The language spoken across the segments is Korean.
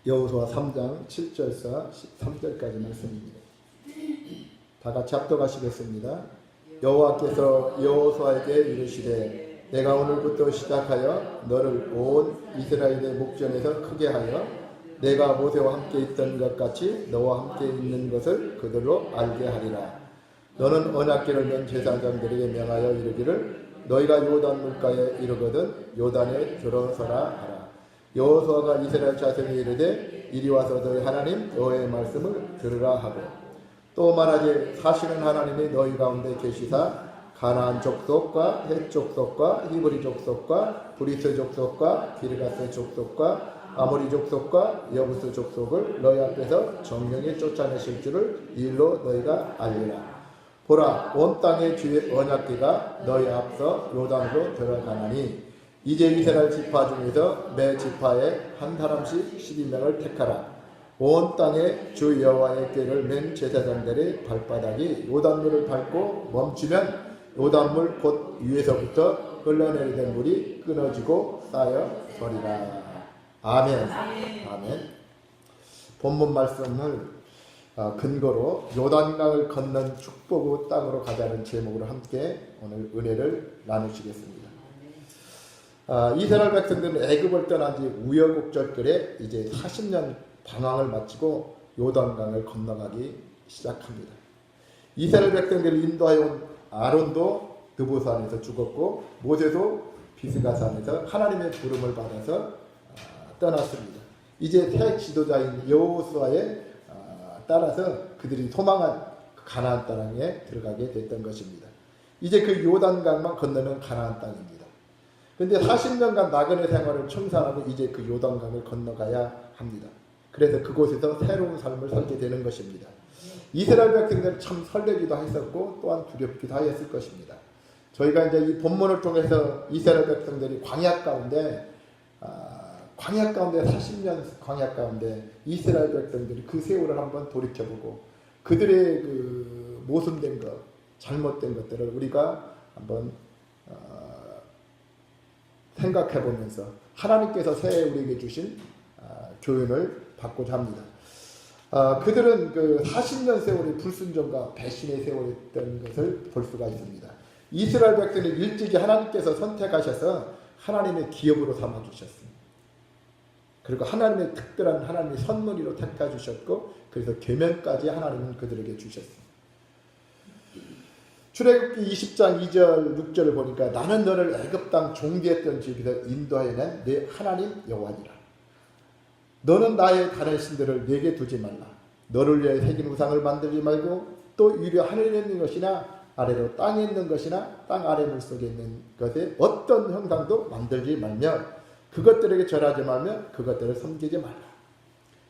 여호수아 3장 7절에서 13절까지 말씀입니다. 다 같이 합독하시겠습니다. 여호와께서 여호수아에게 이르시되 내가 오늘부터 시작하여 너를 온 이스라엘의 목전에서 크게 하여 내가 모세와 함께 있던 것 같이 너와 함께 있는 것을 그들로 알게 하리라. 너는 언약궤를 맨 제사장들에게 명하여 이르기를 너희가 요단 물가에 이르거든 요단에 들어서라 하라. 여호수아가 이스라엘 자손에 이르되 이리 와서 너희 하나님 여호와의 말씀을 들으라 하고 또 말하지 사실은 하나님이 너희 가운데 계시사 가나안 족속과 헷 족속과 히브리 족속과 브리스 족속과 기르가스 족속과 아모리 족속과 여부스 족속을 너희 앞에서 정령히 쫓아내실 줄을 이 일로 너희가 알리라. 보라 온 땅의 주의 언약궤가 너희 앞서 요단으로 들어가나니 이제 이스라엘 지파 중에서 매 지파에 한 사람씩 12명을 택하라. 온 땅에 주 여호와의 궤를 맨 제사장들의 발바닥이 요단물을 밟고 멈추면 요단물 곧 위에서부터 흘러내리던 물이 끊어지고 쌓여 서리라. 아멘. 아멘. 본문 말씀을 근거로 요단강을 건넌 축복의 땅으로 가자는 제목으로 함께 오늘 은혜를 나누시겠습니다. 이스라엘 백성들은 애굽을 떠난 지 우여곡절 끝에 이제 40년 방황을 마치고 요단강을 건너가기 시작합니다. 이스라엘 백성들을 인도하여 온 아론도 드보산에서 죽었고 모세도 비스가산에서 하나님의 부름을 받아서 떠났습니다. 이제 새 지도자인 여호수아에 따라서 그들이 소망한 가나안 땅에 들어가게 됐던 것입니다. 이제 그 요단강만 건너면 가나안 땅입니다. 그런데 40년간 나그네 생활을 청산하고 이제 그 요단강을 건너가야 합니다. 그래서 그곳에서 새로운 삶을 살게 되는 것입니다. 이스라엘 백성들은 참 설레기도 했었고 또한 두렵기도 하였을 것입니다. 저희가 이제 이 본문을 통해서 이스라엘 백성들이 광야 가운데 40년 광야 가운데 이스라엘 백성들이 그 세월을 한번 돌이켜보고 그들의 그 모순된 것, 잘못된 것들을 우리가 한번 생각해보면서 하나님께서 새해 우리에게 주신 교훈을 받고자 합니다. 그들은 그 40년 세월의 불순종과 배신의 세월이었던 것을 볼 수가 있습니다. 이스라엘 백성을 일찍이 하나님께서 선택하셔서 하나님의 기업으로 삼아주셨습니다. 그리고 하나님의 특별한 하나님의 선물로 택해 주셨고 그래서 계명까지 하나님은 그들에게 주셨습니다. 출애굽기 20장 2절 6절을 보니까 나는 너를 애굽 땅 종되었던 집에서 인도하여낸 내 하나님 여호와니라. 너는 나의 다른 신들을 내게 두지 말라. 너를 위하여 새긴 우상을 만들지 말고 또 위로 하늘에 있는 것이나 아래로 땅에 있는 것이나 땅 아래 물속에 있는 것에 어떤 형상도 만들지 말며 그것들에게 절하지 말며 그것들을 섬기지 말라.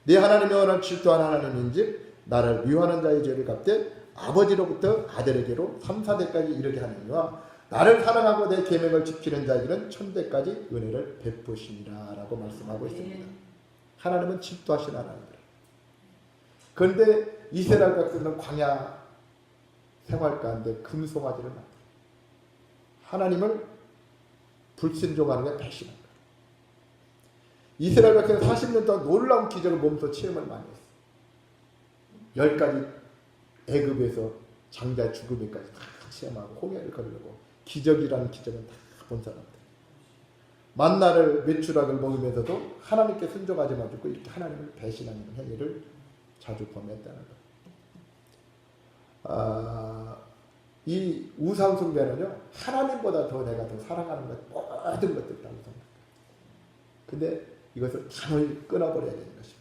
네 하나님 여호와는 질투하는 하나님인즉 나를 미워하는 자의 죄를 갚되 아버지로부터 아들에게로 3, 4대까지 이르게 하느니와 나를 사랑하고 내 계명을 지키는 자에게는 천대까지 은혜를 베푸시니라 라고 말씀하고 있습니다. 하나님은 질투하시는 하나님이라. 그런데 이스라엘 백성은 광야 생활 가운데 금송아지를 만들어요. 하나님을 불순종하는 게 배신한 거예요. 이스라엘 백성은 40년 동안 놀라운 기적을 몸소 체험을 많이 했어요. 10가지 애굽에서 장자 죽음에까지 다 체험하고 홍해를 걸으려고 기적이라는 기적은 다 본 사람들. 만나를 메추락을 먹으면서도 하나님께 순종하지 말고 이렇게 하나님을 배신하는 행위를 자주 범했다는 것. 이 우상 숭배는요 하나님보다 더 내가 더 사랑하는 것 모든 것들 다 우상. 근데 이것을 단호히 끊어버려야 되는 것입니다.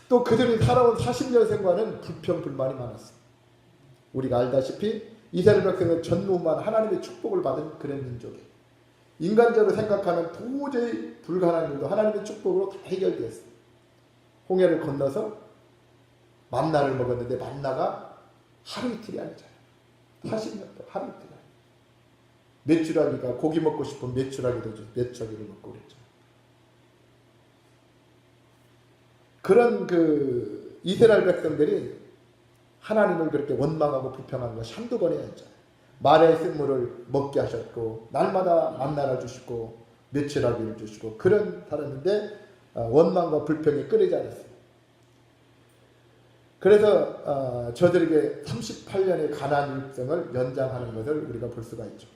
또 그들이 살아온 40년 생활은 불평불만이 많았습니다. 우리가 알다시피 이스라엘 백성은 전무후무한 하나님의 축복을 받은 그런 민족이에요. 인간적으로 생각하면 도저히 불가능한 일도 하나님의 축복으로 다 해결되었어요. 홍해를 건너서 만나를 먹었는데 만나가 하루 이틀이 아니잖아요. 40년 동안 하루 이틀이 아니에요. 메추라기가 고기 먹고 싶으면 메추라기를 먹고 그랬죠. 그런 그 이스라엘 백성들이 하나님을 그렇게 원망하고 불평하는 것이 한두 번이 아니잖아요. 말의 쓴물을 먹게 하셨고 날마다 만나를 주시고 메추라기를 주시고 그런 살았는데 원망과 불평이 끊이지 않았어요. 그래서 저들에게 38년의 가나안 일정을 연장하는 것을 우리가 볼 수가 있죠.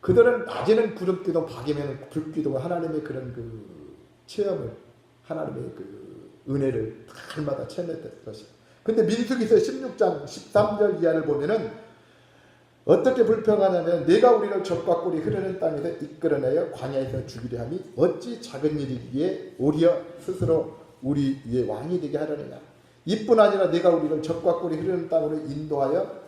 그들은 낮에는 구름기도 밤에는 불기도 하나님의 그런 그 체험을 하나님의 그 은혜를 날마다 체험했던 것이에요. 근데 민수기서 16장 13절 이하를 보면은 어떻게 불평하냐면 내가 우리를 적과 꿀이 흐르는 땅에서 이끌어내어 광야에서 죽이려 함이 어찌 작은 일이기에 오히려 스스로 우리 위에 왕이 되게 하려느냐. 이뿐 아니라 내가 우리를 적과 꿀이 흐르는 땅으로 인도하여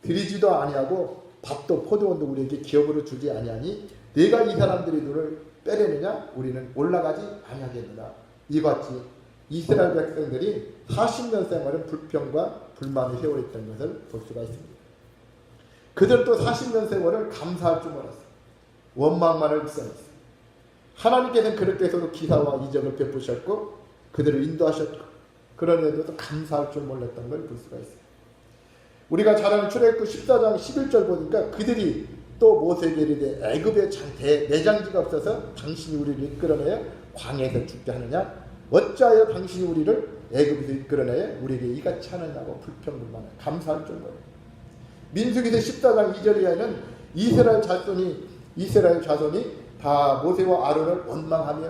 들이지도 아니하고 밥도 포도원도 우리에게 기업으로 주지 아니하니 내가 이 사람들의 눈을 빼려느냐 우리는 올라가지 아니하겠느냐. 이같이 이스라엘 백성들이 40년 생활은 불평과 불만의 세월했던 것을 볼 수가 있습니다. 그들도 40년 세월을 감사할 줄 몰랐어요. 원망만을 입사했어요. 하나님께서는 그렇게 해서도 기사와 이적을 베푸셨고 그들을 인도하셨고 그런데도 감사할 줄 몰랐던 걸 볼 수가 있어요. 우리가 잘 아는 출애굽기 14장 11절 보니까 그들이 또 모세에게 이르되 애굽에 내장지가 없어서 당신이 우리를 이끌어내어 광야에서 죽게 하느냐 어찌하여 당신이 우리를 애굽에서 이끌어내어 우리에게 이같이 하느냐고 불평불만을 감사할 줄 몰라요. 민수기서 14장 2절 이하에는 이스라엘 자손이 다 모세와 아론을 원망하며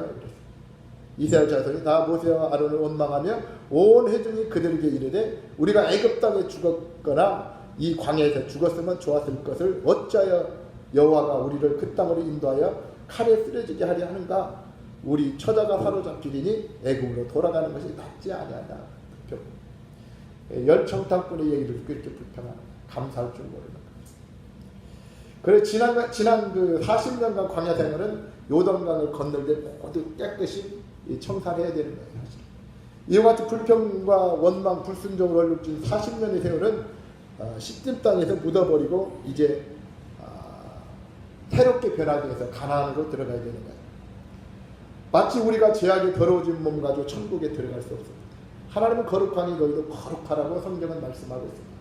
이스라엘 자손이 다 모세와 아론을 원망하며 온 회중이 그들에게 이르되 우리가 애굽 땅에 죽었거나 이 광야에서 죽었으면 좋았을 것을 어찌하여 여호와가 우리를 그 땅으로 인도하여 칼에 쓰러지게 하려 하는가. 우리 처자가 사로잡히리니 애굽으로 돌아가는 것이 낫지 아니하다. 열청탕꾼의 얘기를 듣고 이렇게 불평하는 감사할 줄 모르는 거예요. 그래 지난 그 40년간 광야 생활은 요단강을 건널 때 모두 깨끗이 청산해야 되는 거예요. 사실. 이와 같이 불평과 원망, 불순종을 얼룩진 40년의 세월은 시딤 땅에서 묻어버리고 이제 새롭게 변하기 위해서 가나안으로 들어가야 되는 거예요. 마치 우리가 죄악에 더러워진 몸 가지고 천국에 들어갈 수 없습니다. 하나님은 거룩하니 너희도 거룩하라고 성경은 말씀하고 있습니다.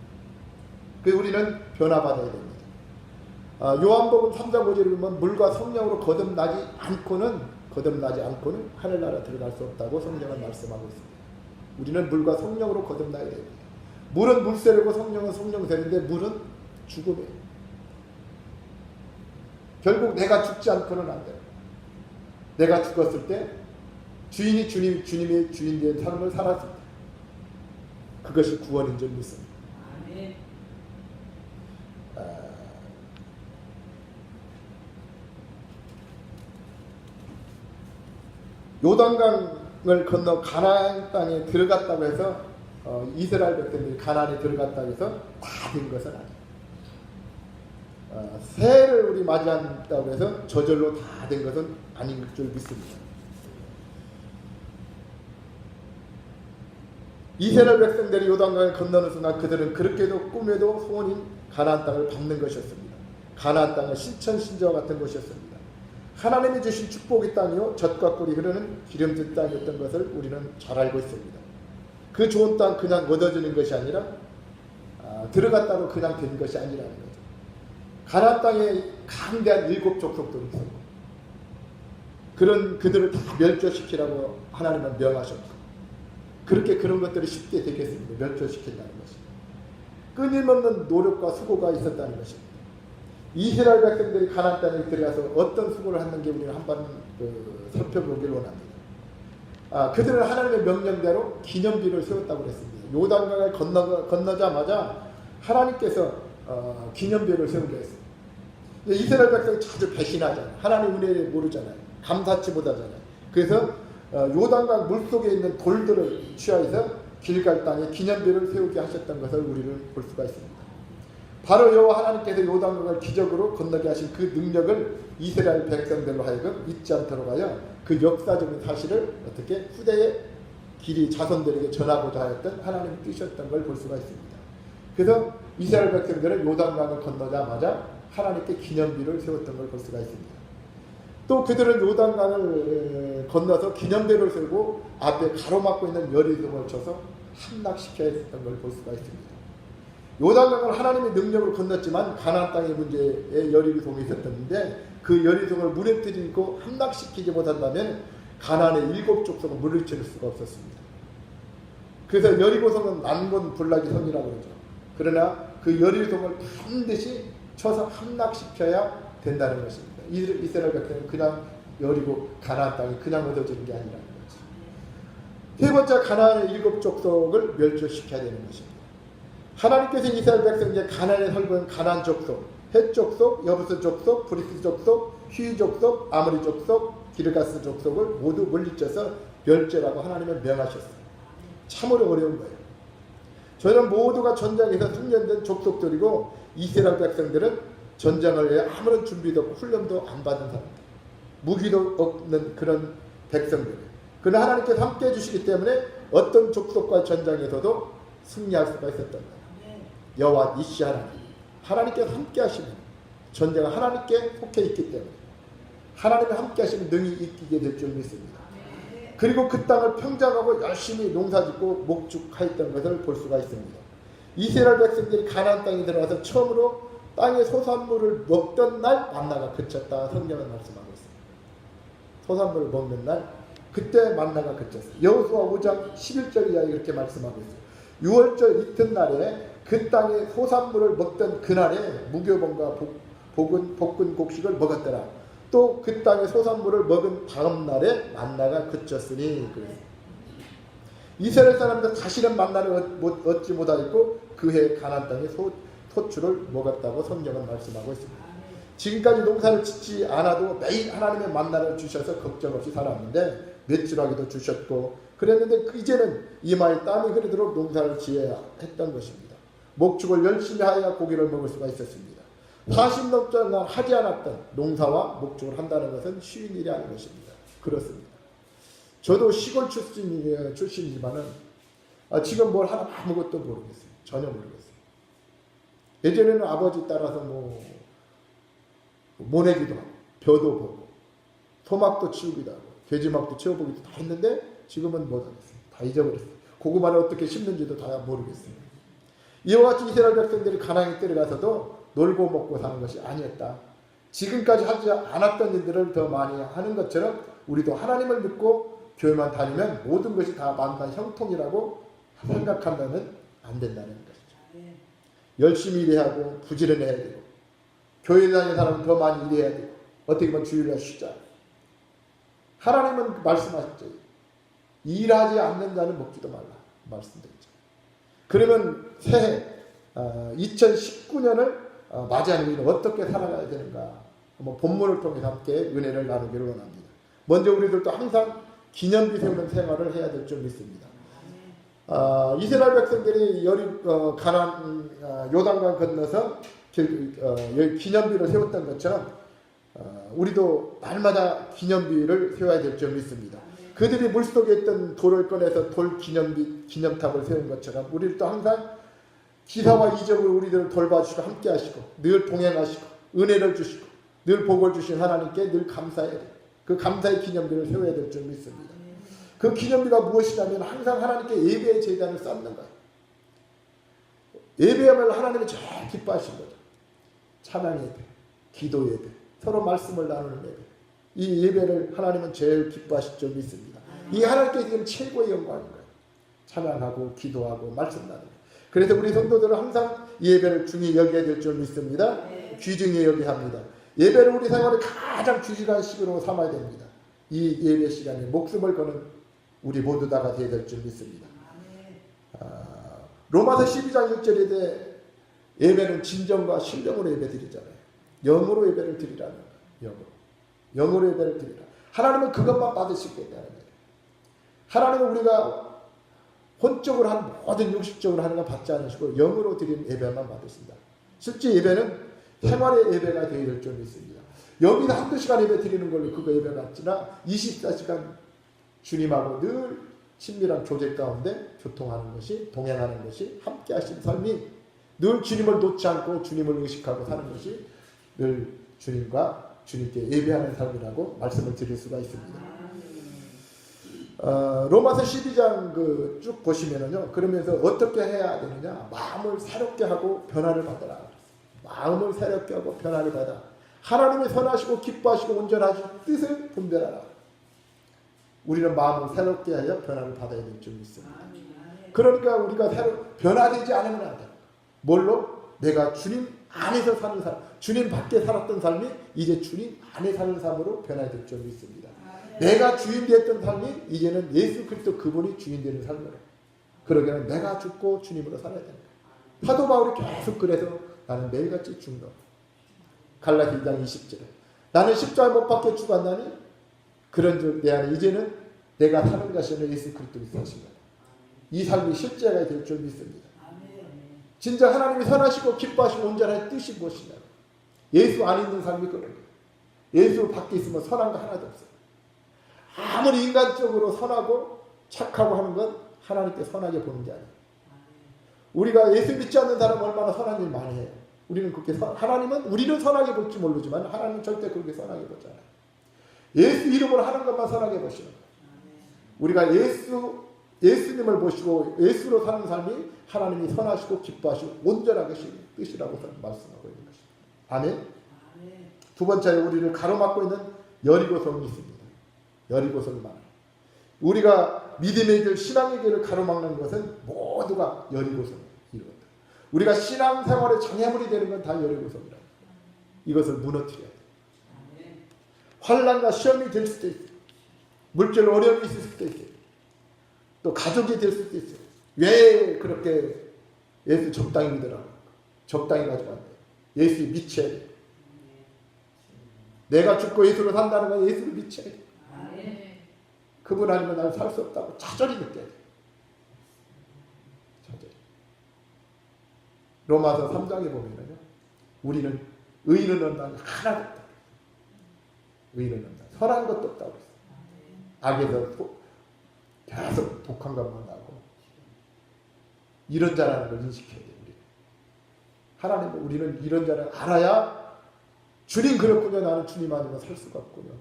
그래서 우리는 변화받아야 됩니다. 요한복음 3장 5절을 보면 물과 성령으로 거듭나지 않고는 하늘나라 들어갈 수 없다고 성경은 말씀하고 있습니다. 우리는 물과 성령으로 거듭나야 됩니다. 물은 물세례고 성령은 성령세례인데 물은 죽음이에요. 결국 내가 죽지 않고는 안 돼요. 내가 죽었을 때 주인이 주님의 주인 된 삶을 살았을 때 그것이 구원인 줄 믿습니다. 아멘. 요단강을 건너 가나안 땅에 들어갔다고 해서 이스라엘 백성들이 가나안에 들어갔다고 해서 다 된 것은 아니에요. 새해를 우리 맞이한다고 해서 저절로 다 된 것은 아닌 줄 믿습니다. 이스라엘 백성들이 요단강을 건너는 순간 그들은 그렇게도 꿈에도 소원인 가나안 땅을 밟는 것이었습니다. 가나안 땅은 신천신저와 같은 곳이었습니다. 하나님이 주신 축복의 땅이요 젖과 꿀이 흐르는 기름진 땅이었던 것을 우리는 잘 알고 있습니다. 그 좋은 땅 그냥 얻어지는 것이 아니라 들어갔다고 그냥 된 것이 아니라는 거죠. 가나안 땅에 강대한 7 족속들이 있었고 그들을 다 멸절시키라고 하나님은 명하셨고 그렇게 그런 것들이 쉽게 되겠습니다. 멸절시킨다는 것이 끊임없는 노력과 수고가 있었다는 것입니다. 이스라엘 백성들이 가나안 땅에 들어가서 어떤 수고를 했는지 우리는 한번 살펴보기를 원합니다. 그들은 하나님의 명령대로 기념비를 세웠다고 그랬습니다. 요단강을 건너자마자 하나님께서 기념비를 세우게 했어요. 이스라엘 백성이 자주 배신하잖아요. 하나님 은혜를 모르잖아요. 감사치 못하잖아요. 그래서 요단강 물속에 있는 돌들을 취하여서 길갈 땅에 기념비를 세우게 하셨던 것을 우리는 볼 수가 있습니다. 바로 여호와 하나님께서 요단강을 기적으로 건너게 하신 그 능력을 이스라엘 백성들로 하여금 잊지 않도록 하여 그 역사적인 사실을 어떻게 후대의 길이 자손들에게 전하고자 하였던 하나님의 뜻이었던 걸 볼 수가 있습니다. 그래서 이스라엘 백성들은 요단강을 건너자마자 하나님께 기념비를 세웠던 걸 볼 수가 있습니다. 또 그들은 요단강을 건너서 기념비를 세우고 앞에 가로막고 있는 여리송을 쳐서 함락시켜야 했던 걸 볼 수가 있습니다. 요단강을 하나님의 능력으로 건넜지만 가나안 땅의 문제에 여리송이 있었는데 그 여리송을 무너뜨리고 함락시키지 못한다면 가나안의 7 족속은 물리칠 수가 없었습니다. 그래서 여리고성은 난곤불락이 성이라고 그러죠. 그러나 그 여리고성을 반드시 쳐서 함락시켜야 된다는 것입니다. 이스라엘 백성은 그냥 여리고 가나안 땅이 그냥 얻어지는 게 아니라는 거죠. 세 번째, 가나안의 7 족속을 멸절시켜야 되는 것입니다. 하나님께서 이스라엘 백성에게 가나안에 살고 있는 가나안 족속, 헷 족속, 여부스 족속, 브리스 족속, 휘 족속, 아모리 족속, 기르가스 족속을 모두 물리쳐서 멸절하고 하나님은 명하셨어요. 참으로 어려운 거예요. 저희는 모두가 전장에서 숙련된 족속들이고 이스라엘 백성들은 전장을 위해 아무런 준비도 없고 훈련도 안 받은 사람들, 무기도 없는 그런 백성들. 그러나 하나님께서 함께 해주시기 때문에 어떤 족속과 전장에서도 승리할 수가 있었던 거예요. 여호와 니시 하나님께서 함께 하시면 전쟁은 하나님께 속해 있기 때문에 하나님이 함께 하시면 능히 이기게 될 줄 믿습니다. 그리고 그 땅을 평정하고 열심히 농사짓고 목축하였던 것을 볼 수가 있습니다. 이스라엘 백성들이 가나안 땅에 들어가서 처음으로 땅의 소산물을 먹던 날 만나가 그쳤다. 성경은 말씀하고 있습니다. 소산물을 먹는 날 그때 만나가 그쳤어요. 여호수아 5장 11절 이하에 이렇게 말씀하고 있어요. 6월절 이튿날에 그 땅의 소산물을 먹던 그날에 무교봉과 볶은 곡식을 먹었더라. 또 그 땅의 소산물을 먹은 다음 날에 만나가 그쳤으니. 이스라엘 사람들 다시는 만나를 얻지 못하였고 그해 가나안 땅의 소출을 먹었다고 성경은 말씀하고 있습니다. 지금까지 농사를 짓지 않아도 매일 하나님의 만나를 주셔서 걱정 없이 살았는데 매출하기도 주셨고 그랬는데 이제는 이마에 땀이 흐르도록 농사를 지어야 했던 것입니다. 목축을 열심히 하여야 고기를 먹을 수가 있었습니다. 40년간 하지 않았던 농사와 목축을 한다는 것은 쉬운 일이 아닌 것입니다. 그렇습니다. 저도 시골 출신이지만은 지금 뭘 하나 아무것도 모르겠어요. 전혀 모르겠어요. 예전에는 아버지 따라서 모내기도 하고 벼도 보고 소막도 치우기도 하고 돼지막도 채워보기도 다 했는데 지금은 못하겠어요. 다 잊어버렸어요. 고구마를 어떻게 심는지도 다 모르겠어요. 이와 같이 이스라엘 백성들이 가나안에 들어가서도 놀고 먹고 사는 것이 아니었다. 지금까지 하지 않았던 일들을 더 많이 하는 것처럼 우리도 하나님을 믿고 교회만 다니면 모든 것이 다 만난 형통이라고 생각한다면 안 된다는 것이죠. 열심히 일해야 하고 부지런해야 되고 교회 다니는 사람은 더 많이 일해야 되고 어떻게 보면 주일날 쉬자. 하나님은 말씀하셨죠. 일하지 않는 자는 먹지도 말라 말씀드렸죠. 그러면 새해 2019년을 맞이하는 우리는 어떻게 살아가야 되는가 한번 본문을 통해서 함께 은혜를 나누기를 원합니다. 먼저 우리들도 항상 기념비 세우는 생활을 해야 될 줄 믿습니다. 이스라엘 백성들이 가나안 요단강 건너서 기념비를 세웠던 것처럼 우리도 날마다 기념비를 세워야 될 줄 믿습니다. 그들이 물속에 있던 돌을 꺼내서 돌 기념탑을 세운 것처럼 우리도 항상 기사와 이적으로 우리들을 돌봐주시고 함께 하시고 늘 동행하시고 은혜를 주시고 늘 복을 주신 하나님께 늘 감사해야 돼요. 그 감사의 기념비를 세워야 될 줄 믿습니다. 그 기념비가 무엇이냐면 항상 하나님께 예배의 제단을 쌓는 거예요. 예배하면 하나님이 제일 기뻐하신 거죠. 찬양 예배, 기도 예배, 서로 말씀을 나누는 예배. 이 예배를 하나님은 제일 기뻐하실 줄 믿습니다. 이 하나님께 지금 최고의 영광인 거예요. 찬양하고 기도하고 말씀 나누는. 그래서 우리 성도들은 항상 예배를 중히 여겨야 될 줄 믿습니다. 귀중히 여겨야 합니다. 예배를 우리 생활의 가장 귀중한 시간으로 삼아야 됩니다. 이 예배 시간에 목숨을 거는 우리 모두 다가 되어야 될 줄 믿습니다. 로마서 12장 6절에 대해 예배는 진정과 신령으로 예배 드리잖아요. 영으로 예배를 드리라는 거예요. 영으로 예배를 드리라. 하나님은 그것만 받으시겠다는 거예요. 하나님은 우리가 혼적으로 하는 모든 육식적으로 하는 건 받지 않으시고 영으로 드리는 예배만 받으신다. 실제 예배는 생활의 예배가 되어야 될 줄 믿습니다. 여기서 한두 시간 예배 드리는 걸로 그거 예배 같지나 24시간 주님하고 늘 친밀한 교제 가운데 교통하는 것이, 동행하는 것이, 함께 하신 삶이 늘 주님을 놓지 않고 주님을 의식하고 사는 것이 늘 주님께 예배하는 삶이라고 말씀을 드릴 수가 있습니다. 로마서 12장 쭉 보시면은요, 그러면서 어떻게 해야 되느냐? 마음을 새롭게 하고 변화를 받아라. 마음을 새롭게 하고 변화를 받아. 하나님이 선하시고 기뻐하시고 온전하신 뜻을 분별하라. 우리는 마음을 새롭게 하여 변화를 받아야 될 줄 믿습니다. 그러니까 우리가 새로 변화되지 않으면 안 돼. 뭘로? 내가 주님 안에서 사는 삶, 주님 밖에 살았던 삶이 이제 주님 안에 사는 삶으로 변화될 줄 믿습니다. 내가 주인 되었던 삶이 이제는 예수 그리스도 그분이 주인 되는 삶으로. 그러기에는 내가 죽고 주님으로 살아야 된다. 사도 바울이 계속 그래서 나는 매일같이 죽노. 갈라디아 2장 20절에 나는 십자가 못 박혀 죽었나니 그런즉 내 안에 이제는 내가 사는 것이 아니라 예수 그리스도께서 사신 거다. 이 삶이 실제가 될 줄 믿습니다. 진짜 하나님이 선하시고 기뻐하시고 온전한 뜻이 무엇이냐. 예수 안에 있는 삶이 그런 거예요. 예수 밖에 있으면 선한 거 하나도 없어요. 아무리 인간적으로 선하고 착하고 하는 건 하나님께 선하게 보는 게 아니에요. 우리가 예수 믿지 않는 사람은 얼마나 선한 일 많이 해요. 우리는 그렇게 하나님은 우리는 선하게 볼지 모르지만 하나님은 절대 그렇게 선하게 보지 않아요. 예수 이름으로 하는 것만 선하게 보시는 거예요. 우리가 예수님을 보시고 예수로 사는 삶이 하나님이 선하시고 기뻐하시고 온전한 것이 뜻이라고 말씀하고 있는 것입니다. 아멘. 두 번째로 우리를 가로막고 있는 여리고성이 있습니다. 여리고성이 많아요. 우리가 믿음의 길, 신앙의 길을 가로막는 것은 모두가 여리고성이에요. 우리가 신앙생활의 장애물이 되는 건 다 여리고성이라. 이것을 무너뜨려야 돼요. 환난과 시험이 될 수도 있어요. 물질 어려움이 있을 수도 있어요. 또 가족이 될 수도 있어요. 왜 그렇게 예수 적당히 믿으라고? 적당히 가지고 안 돼. 예수 미쳐야 돼. 내가 죽고 예수로 산다는 건 예수를 미쳐야 돼. 그분 아니면 나는 살 수 없다고 자절히 느껴야 돼. 자절히. 로마서 3장에 보면요. 우리는 의인은 없다. 하나도 없다. 의인은 없다. 선한 것도 없다고 했어요. 악에서 계속 독한 것만 나고 이런 자라는 걸 인식해야 돼요. 하나님은 우리는 이런 자를 알아야 주님 그렇군요. 나는 주님 아니면 살 수가 없군요.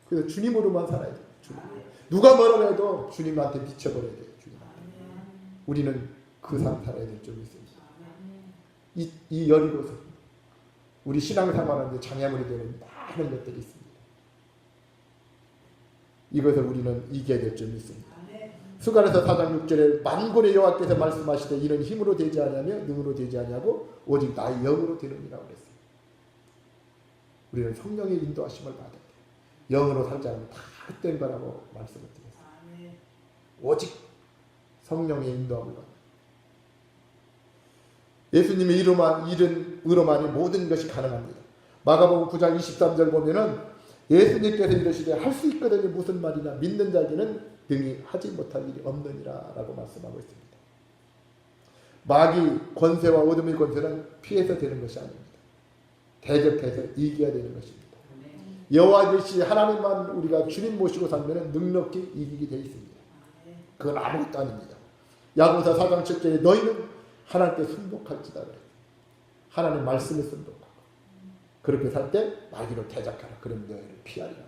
그래서 주님으로만 살아야 돼요. 주님. 누가 뭐라고 해도 주님한테 미쳐버려야 돼요. 주님한테. 우리는 그 삶 살아야 될 줄 믿습니다. 이 여리고서 우리 신앙생활하는데 장애물이 되는 많은 것들이 있습니다. 이것을 우리는 이겨야 될 줄 믿습니다. 스가랴서 4장 6절에 만군의 여호와께서 말씀하시되 이는 힘으로 되지 아니하며 능으로 되지 아니하고 오직 나의 영으로 되느니라 그랬어요. 우리는 성령의 인도하심을 받아야 돼요. 영으로 살지 않으면 다 헛된 거라고 말씀을 드렸어요. 오직 성령의 인도함을 받아요. 예수님의 이름으로만이 모든 것이 가능합니다. 마가복음 9장 23절 보면은 예수님께서 이르시되 할 수 있거든요. 무슨 말이나 믿는 자에게는 등이 하지 못할 일이 없느니라 라고 말씀하고 있습니다. 마귀 권세와 어둠의 권세는 피해서 되는 것이 아닙니다. 대적해서 이겨야 되는 것입니다. 여호와 되시 하나님만 우리가 주님 모시고 살면 넉넉히 이기게 되어 있습니다. 그건 아무것도 아닙니다. 야고보서 4장 7절에 너희는 하나님께 순복할지다 그래요. 하나님 말씀에 순복하고 그렇게 살 때 마귀를 대적하라. 그럼 너희를 피하리라.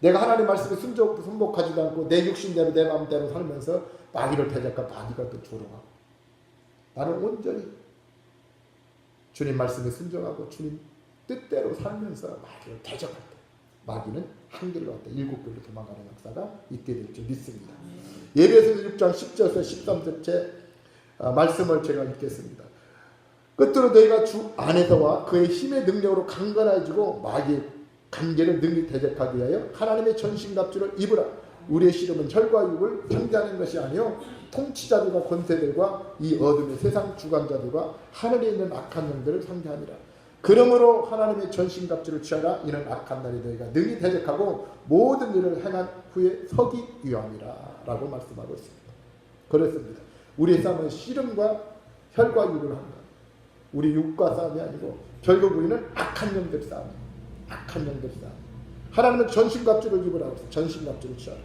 내가 하나님 말씀에 순복하지도 않고 내 육신대로 내 마음대로 살면서 마귀를 대적하고 마귀가 또 조롱하고 나는 온전히 주님 말씀에 순종하고 주님 뜻대로 살면서 마귀를 대적할 때 마귀는 한 길로 왔다 7길로 도망가는 역사가 있게 될 줄 믿습니다. 예배서 6장 10절에서 13절째 말씀을 제가 읽겠습니다. 끝으로 너희가 주 안에서와 그의 힘의 능력으로 강건해지고 마귀의 관계를 능히 대적하기 위하여 하나님의 전신갑주를 입으라. 우리의 씨름은 혈과 육을 상대하는 것이 아니요 통치자들과 권세들과 이 어둠의 세상 주관자들과 하늘에 있는 악한 영들을 상대하니라. 그러므로 하나님의 전신갑주를 취하라. 이는 악한 날에 너희가 능히 대적하고 모든 일을 행한 후에 서기 위함이라 라고 말씀하고 있습니다. 그렇습니다. 우리의 싸움은 씨름과 혈과 육을 합니다. 우리 육과 싸움이 아니고 결국 우리는 악한 영들 싸움입니다. 악한 영들 싸움. 하나님은 전신갑주를 입으라고 했어요. 전신갑주를 취하라.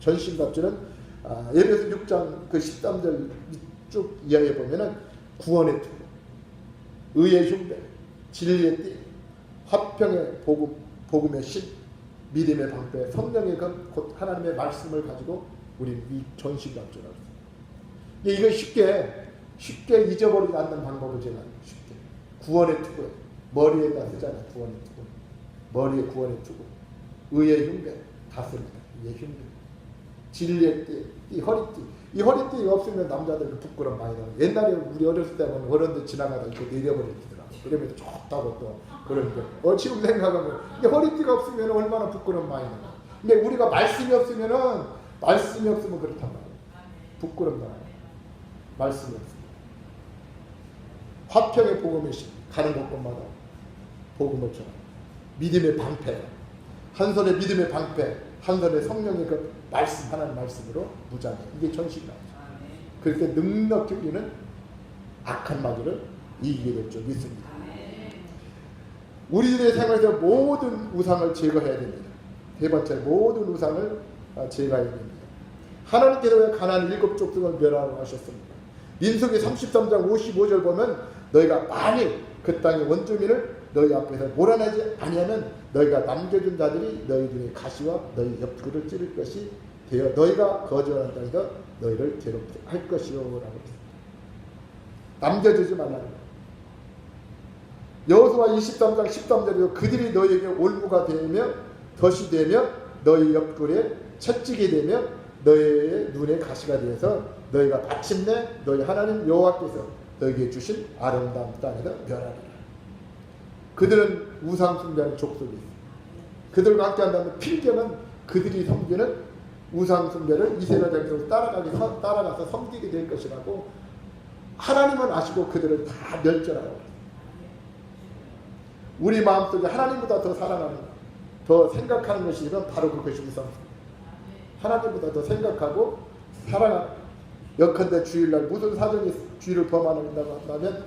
전신갑주는 예배서 6장 그 13절 쭉 이하에 보면은 구원의 투구, 의의 흉배, 진리의 띠, 화평의 복음의 신, 믿음의 방패, 성령의 검, 곧 하나님의 말씀을 가지고 우리는 이 전신갑주라고 했어요. 이거 쉽게 잊어버리지 않는 방법을 제가 쉽게 구원의 투구 머리에다 쓰잖아. 구원의 투구 머리에 구원의 투구 의의 흉배 다스립니다. 이게 힘듭니다. 진리의 띠, 이 허리띠. 이 허리띠가 없으면 남자들 부끄러움 많이 나요. 옛날에 우리 어렸을 때 보면 어른들 지나가다 이렇게 내려버리더라고요. 그러면 좋다고 또 그러는데 지금 생각하면 이 허리띠가 없으면 얼마나 부끄러움 많이 나요. 근데 우리가 말씀이 없으면 그렇단 말이에요. 부끄러움 나요. 말씀이 없으면. 화평의 복음의 신 가는 곳곳마다 복음을 전하고 믿음의 방패, 한 손에 믿음의 방패, 한 손에 성령의 그 말씀, 하나님 말씀으로 무장해. 이게 전신이다. 그렇게 넉넉히 우리는 악한 마귀를 이기게 될 줄 믿습니다. 우리들의 생활에서 모든 우상을 제거해야 됩니다. 세 번째, 모든 우상을 제거해야 됩니다. 하나님께서 왜 가나안 7 족속을 멸하라고 하셨습니까? 민수기 33장 55절 보면 너희가 만일 그 땅의 원주민을 너희 앞에서 몰아내지 아니하면 너희가 남겨준 자들이 너희들의 가시와 너희 옆구리를 찌를 것이 되어 너희가 거주하는 땅에서 너희를 괴롭게 할 것이요 라고 했습니다. 남겨주지 말라는 거예요. 여호수아 23장 13절에도 그들이 너희에게 올무가 되며 덫이 되며 너희 옆구리에 채찍이 되며 너희의 눈에 가시가 되어서 너희가 마침내 너희 하나님 여호와께서 너희에게 주신 아름다운 땅에서 멸하리라. 그들은 우상 숭배하는 족속이 있어요. 그들과 함께 한다면 필경은 그들이 섬기는 우상 숭배를 이스라엘 백성을 따라가서 섬기게 될 것이라고 하나님은 아시고 그들을 다 멸절하라고. 우리 마음속에 하나님보다 더 사랑하는, 더 생각하는 것이 이런 바로 그것이 우상 숭배. 하나님보다 더 생각하고 사랑하는. 역컨대 주일날 무슨 사정이 주의를 범한다고 한다면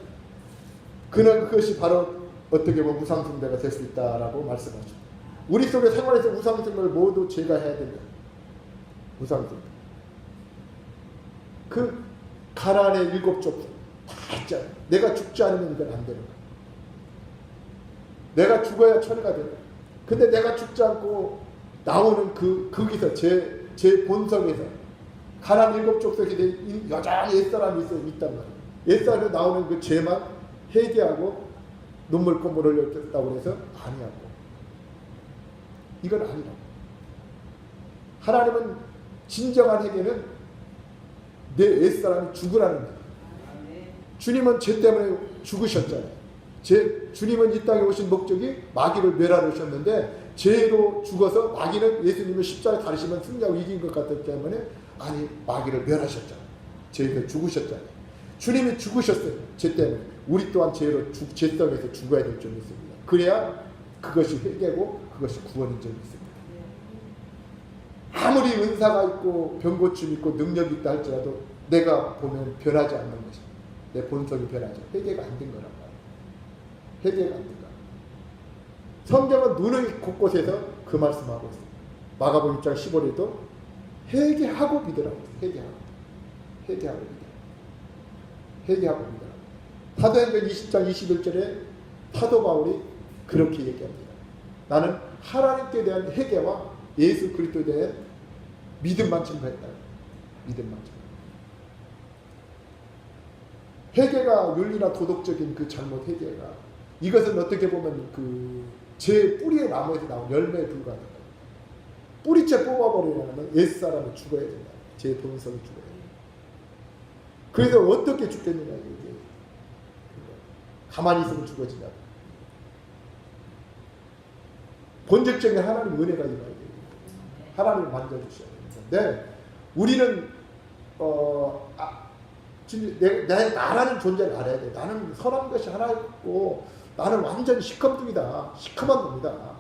그것이 바로 어떻게 보면 우상숭배가 될 수 있다라고 말씀하죠. 우리 속의 생활에서 우상숭배를 모두 제거해야 됩니다. 우상숭배. 그 가나안의 7 족속 다 있잖아요. 내가 죽지 않으면 이건 안 되는 거야. 내가 죽어야 처리가 되는 거야. 근데 내가 죽지 않고 나오는 거기서 제 본성에서 가나안 7 족속에 여전히 옛사람이 있단 말이에요. 옛사람에 나오는 그 죄만 회개하고 눈물 콧물을 흘렸다고 해서 아니라고. 이건 아니라고. 하나님은 진정한 회개는 내 옛사람이 죽으라는 거예요. 주님은 죄 때문에 죽으셨잖아요. 주님은 이 땅에 오신 목적이 마귀를 멸하러 오셨는데 죄로 죽어서 마귀는 예수님을 십자가에 다루시면 승리하고 이긴 것 같기 때문에 아니 마귀를 멸하셨잖아요. 죄에서 죽으셨잖아요. 주님이 죽으셨어요. 죄 때문에. 우리 또한 죄성에서 죽어야 될 줄 믿습니다. 그래야 그것이 회개고 그것이 구원인 줄 믿습니다. 아무리 은사가 있고 병고침 있고 능력이 있다 할지라도 내가 보면 변하지 않는 것입니다. 내 본성이 변하죠. 회개가 안 된 거란 말이에요. 회개가 안 된 거예요. 성경은 눈의 곳곳에서 그 말씀하고 있습니다. 마가복음 6장 15절에도 회개하고 믿으라고 했어요. 회개하고 믿으라고. 사도행전 20장 21절에 사도 바울이 그렇게 얘기합니다. 나는 하나님께 대한 회개와 예수 그리스도에 대한 믿음만 증거했다. 믿음만 증거. 회개가 윤리나 도덕적인 그 잘못 회개가 이것은 어떻게 보면 제 뿌리의 나무에서 나온 열매에 불과하다. 뿌리째 뽑아버리려면 옛사람이 죽어야 된다. 제 본성이 죽어야 된다. 그래서 어떻게 죽겠느냐 이게. 가만히 있으면 죽어진다. 본질적인 하나님 은혜가 임해야 돼요. 하나님을 만져주셔야 됩니다. 네, 우리는 나라는 존재를 알아야 돼. 나는 선한 것이 하나 있고 나는 완전히 시커멓다. 시커먼 놈이다.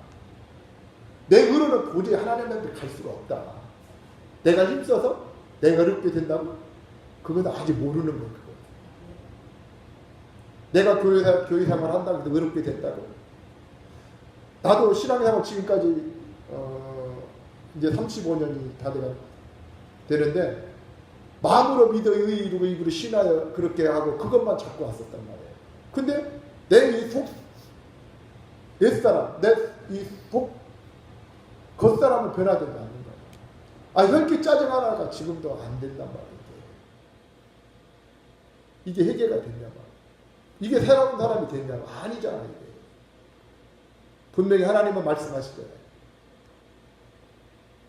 내 의로는 도저히 하나님한테 갈 수가 없다. 내가 힘써서 내가 어렵게 된다고? 그건 아직 모르는 거예요. 내가 교회 생활 한다고 해서 어렵게 됐다고. 나도 신앙생활 지금까지 이제 35년이 다 되는데 마음으로 믿어 의로 입으로 신하여 그렇게 하고 그것만 잡고 왔었단 말이에요. 근데 내 이 속 옛사람, 내 이 속 겉사람은 변화되지 않는 거예요. 혈기 짜증 하나가 지금도 안 된단 말이에요. 이게 해결가 됐냐 말이에요. 이게 새로운 사람이 됐냐고. 아니잖아요. 이게. 분명히 하나님은 말씀하시잖아요.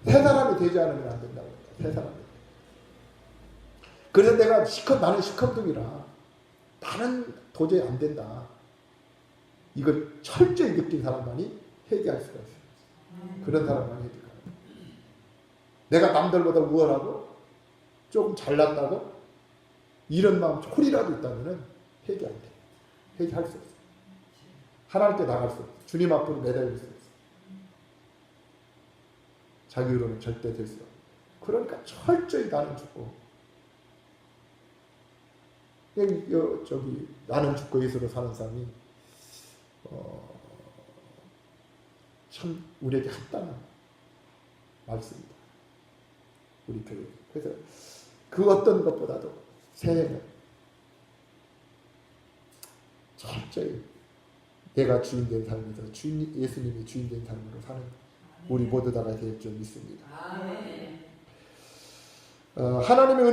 새 사람이 되지 않으면 안 된다고. 새 사람이. 그래서 내가 나는 시커둥이라 나는 도저히 안 된다. 이걸 철저히 느낀 사람만이 회개할 수가 있어요. 그런 사람만이 회개할 거예요. 내가 남들보다 우월하고 조금 잘났다고 이런 마음 홀이라도 있다면 회개 안 돼. 회개할 수 없어요. 하나님께 나갈 수 없어요. 주님 앞으로 매달릴 수 없어요. 자기 의로는 절대 될 수 없어요. 그러니까 철저히 나는 죽고 나는 죽고 예수로 사는 사람이 참 우리에게 합당한 말씀입니다. 우리 교회. 그래서 그 어떤 것보다도 새해는 철저히 내가 주인된 삶에서 예수님이 주인된 삶으로 사는 우리 모두 다가 될 줄 믿습니다. 하나님의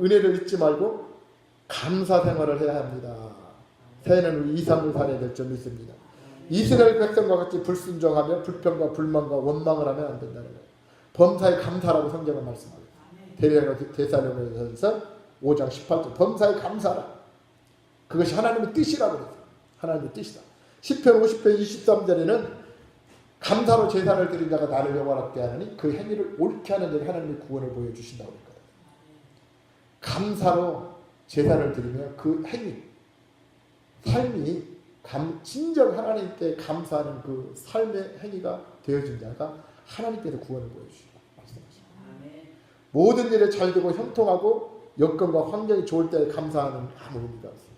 은혜를 잊지 말고 감사 생활을 해야 합니다. 새해는 우리 2, 3을 살아야 될 줄 믿습니다. 이스라엘 백성과 같이 불순종하며 불평과 불만과 원망을 하면 안 된다는 거예요. 범사에 감사라고 성경은 말씀합니다. 데살로니가서 5장 18절 범사에 감사라. 그것이 하나님의 뜻이라고 그랬어요. 하나님의 뜻이다. 시편 50편 23절에는 감사로 제사를 드린 자가 나를 영원하게 하느니 그 행위를 옳게 하는 자에게 하나님의 구원을 보여주신다고 그랬거든요. 감사로 제사를 드리면 그 행위, 삶이 진정 하나님께 감사하는 그 삶의 행위가 되어진 자가 하나님께서 구원을 보여주시고 말씀하십니다. 모든 일에 잘 되고 형통하고 여건과 환경이 좋을 때 감사하는 아무 의미가 없습니다.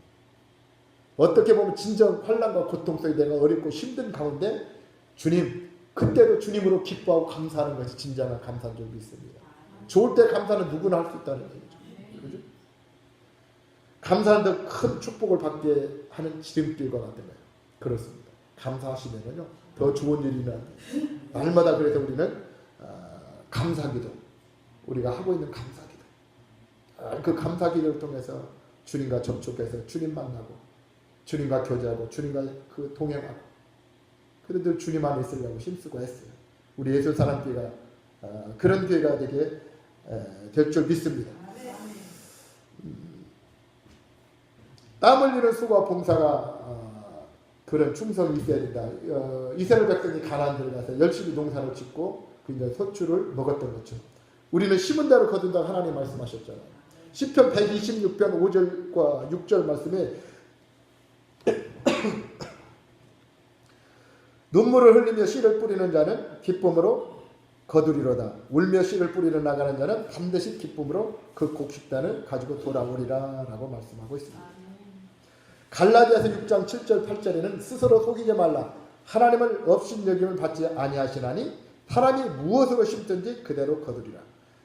어떻게 보면 진정 환난과 고통 속에 내가 어렵고 힘든 가운데 주님, 그때도 주님으로 기뻐하고 감사하는 것이 진정한 감사인 줄 믿습니다. 좋을 때 감사는 누구나 할 수 있다는 얘기죠. 그렇죠? 감사는 더 큰 축복을 받게 하는 지름길과 같은 거예요. 그렇습니다. 감사하시면요 더 좋은 일이 일어납니다. 날마다 그래서 우리는 감사기도, 우리가 하고 있는 감사기도, 그 감사기도를 통해서 주님과 접촉해서 주님 만나고 주님과 교제하고 주님과 그 동행하고 그래도 주님 안에 있으려고 힘쓰고 했어요. 우리 예수 사람교회가 그런 교회가 되게 될 줄 믿습니다. 땀 흘리는 수고와 봉사가 그런 충성이 있어야 된다. 이스라엘 백성이 가나안 들어가서 열심히 농사를 짓고 그 이제 소출을 먹었던 것처럼 우리는 심은 대로 거둔다고 하나님 말씀하셨잖아요. 시편 126편 5절과 6절 말씀에 눈물을 흘리며 씨를 뿌리는 자는 기쁨으로 거두리로다. 울며 씨를 뿌리러 나가는 자는 반드시 기쁨으로 그 곡식단을 가지고 돌아오리라 라고 말씀하고 있습니다. 갈라디아서 6장 7절 8절에는 스스로 속이지 말라. 하나님을 업신여김을 받지 아니하시나니 사람이 무엇으로 심든지 그대로 거두리라.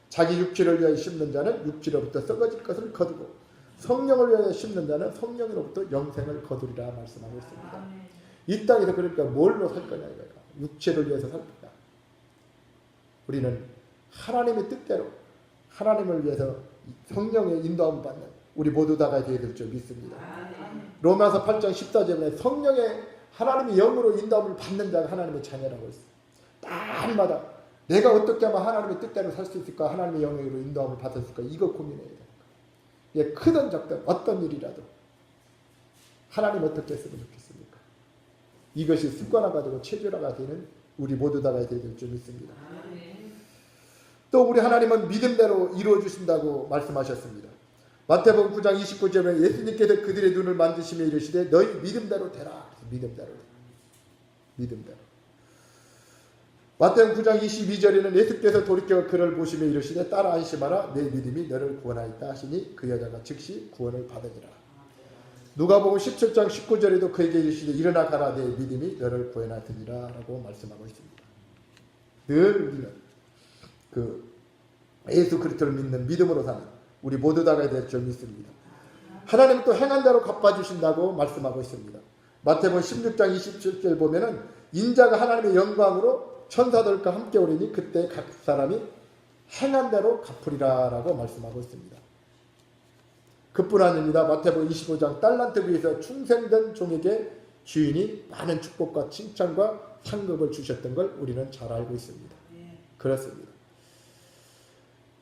자기 육체를 위하여 심는 자는 육체로부터 썩어질 것을 거두고 성령을 위하여 심는 자는 성령으로부터 영생을 거두리라 말씀하고 있습니다. 이 땅에서 그러니까 뭘로 살 거냐 이거야. 육체를 위해서 살 거냐. 우리는 하나님의 뜻대로 하나님을 위해서 성령의 인도함을 받는 우리 모두 다가 되어야 될 줄 믿습니다. 로마서 8장 14절에 성령의 하나님의 영으로 인도함을 받는 자가 하나님의 자녀라고 있어요. 날마다 내가 어떻게 하면 하나님의 뜻대로 살 수 있을까? 하나님의 영으로 인도함을 받았을까? 이거 고민해야 돼요. 예, 크든 작든 어떤 일이라도 하나님 어떻게 했으면 좋겠습니까? 이것이 습관화가지고 체질화가 되는 우리 모두 다가 되어야 될 줄 믿습니다. 또 우리 하나님은 믿음대로 이루어 주신다고 말씀하셨습니다. 마태복음 9장 29절에 예수님께서 그들의 눈을 만지시며 이르시되 너희 믿음대로 되라. 믿음대로. 마태복음 9장 22절에는 예수께서 돌이켜 그를 보시며 이르시되 따라 안심하라. 내 믿음이 너를 구원하였다 하시니 그 여자가 즉시 구원을 받으니라. 누가복음 17장 19절에도 그에게 이르시되 일어나 가라. 내 믿음이 너를 구원하였으니라 라고 말씀하고 있습니다. 늘 우리는 그 예수 그리스도를 믿는 믿음으로 사는 우리 모두 다가 될 줄 믿습니다. 하나님은 또 행한 대로 갚아주신다고 말씀하고 있습니다. 마태복음 16장 27절 보면은 인자가 하나님의 영광으로 천사들과 함께 오리니 그때 각 사람이 행한 대로 갚으리라 라고 말씀하고 있습니다. 그뿐 아닙니다. 마태복음 25장 달란트 비에서 충성된 종에게 주인이 많은 축복과 칭찬과 상급을 주셨던 걸 우리는 잘 알고 있습니다. 그렇습니다.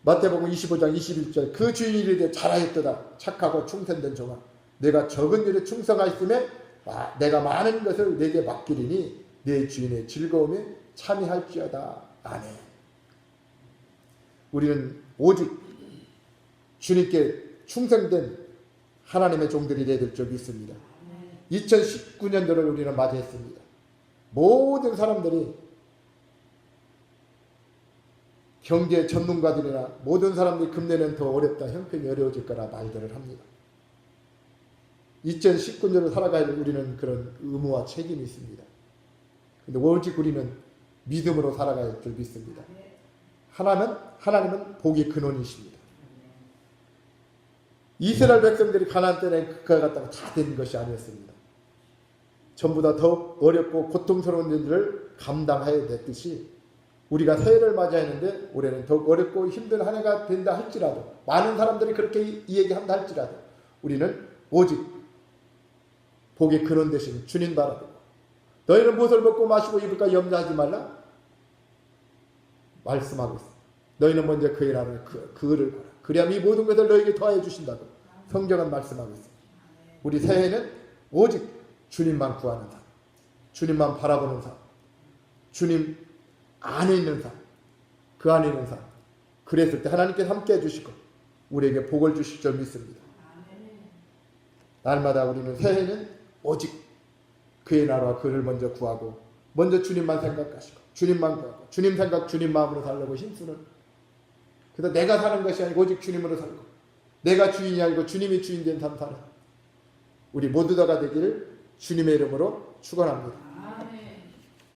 마태복음 25장 21절 그 주인이 이르되 잘하였도다 착하고 충성된 종아 내가 적은 일에 충성하였음에 내가 많은 것을 내게 맡기리니 내 주인의 즐거움에 참여할지어다. 아멘. 우리는 오직 주님께 충성된 하나님의 종들이 되어야 될 줄 믿습니다. 2019년도를 우리는 맞이했습니다. 모든 사람들이 경제 전문가들이나 모든 사람들이 금년에는 더 어렵다, 형편이 어려워질 거라 말들을 합니다. 2019년을 살아갈 우리는 그런 의무와 책임이 있습니다. 근데 오직 우리는 믿음으로 살아갈 줄 믿습니다. 하나님은 복의 근원이십니다. 이스라엘 백성들이 가나안 땅에 그걸 갖다가 다 된 것이 아니었습니다. 전부 다 더 어렵고 고통스러운 일들을 감당해야 됐듯이 우리가 새해를 맞이했는데 올해는 더 어렵고 힘든 한 해가 된다 할지라도 많은 사람들이 그렇게 이야기한다 할지라도 우리는 오직 복의 근원 되신 주님 바라보고 너희는 무엇을 먹고 마시고 입을까 염려하지 말라 말씀하고 있습니다. 너희는 먼저 그의 나라를 그를 보라. 그리하면 이 모든 것을 너희에게 더해 주신다고 성경은 말씀하고 있습니다. 우리 새해는 오직 주님만 구하는 삶, 주님만 바라보는 삶, 주님 안에 있는 삶, 그 안에 있는 삶. 그랬을 때 하나님께서 함께 해주시고 우리에게 복을 주실 줄 믿습니다. 날마다 우리는 새해는 오직 그의 나라와 그를 먼저 구하고 먼저 주님만 생각하시고 주님만 구하고 주님 생각 주님 마음으로 살려고 힘쓰는 그래서 내가 사는 것이 아니고 오직 주님으로 살고 내가 주인이 아니고 주님이 주인 된 삶 사는 우리 모두가 되기를 주님의 이름으로 축원합니다.